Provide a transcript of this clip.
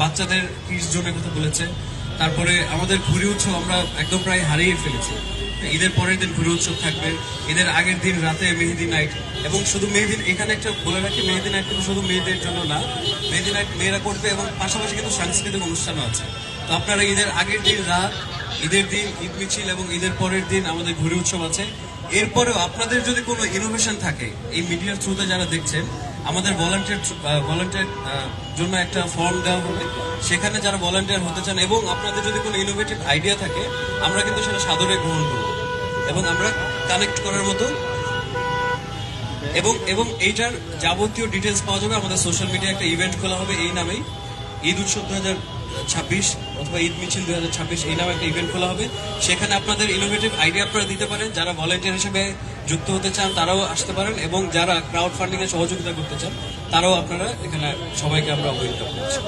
বাচ্চাদের কিডস জোনের কথা বলেছে। তারপরে আমাদের ঘুড়ি উৎসব আমরা একদম প্রায় হারিয়ে ফেলেছি। ঈদের পরের দিন ঘুড়ি উৎসব থাকবে, ঈদের আগের দিন রাতে মেহেদি নাইট, এবং শুধু মেহেদি, এখানে একটা বলে রাখি, মেহেদি নাইট কিন্তু শুধু মেয়েদের জন্য না, মেহেদি নাইট মেয়েরা করবে এবং পাশাপাশি কিন্তু সাংস্কৃতিক অনুষ্ঠানও আছে। তো আপনারা ঈদের আগের দিন রাত, ঈদের দিন ঈদ মিছিল এবং ঈদের পরের দিন আমাদের ঘুড়ি উৎসব আছে। এরপরেও আপনাদের যদি কোনো ইনোভেশন থাকে, এই মিডিয়ার থ্রুতে যারা দেখছেন, আমাদের ভলান্টিয়ার জন্য একটা ফর্ম দেওয়া হবে, সেখানে যারা ভলান্টিয়ার হতে চান এবং আপনাদের যদি কোনো ইনোভেটিভ আইডিয়া থাকে, আমরা কিন্তু সেটা সাদরে গ্রহণ করব এবং আমরা কানেক্ট করার মতো এবং এইটার যাবতীয় ডিটেলস পাওয়া যাবে আমাদের সোশ্যাল মিডিয়া। একটা ইভেন্ট খোলা হবে এই নামেই, ঈদ উৎসব 2026 অথবা ঈদ মিছিল 2026, এই নামে একটা ইভেন্ট খোলা হবে। সেখানে আপনাদের ইনোভেটিভ আইডিয়া আপনারা দিতে পারেন, যারা ভলান্টিয়ার হিসেবে যুক্ত হতে চান তারাও আসতে পারেন, এবং যারা ক্রাউড ফান্ডিং এ সহযোগিতা করতে চান তারাও আপনারা এখানে, সবাইকে আমরা ওয়েলকাম করছি।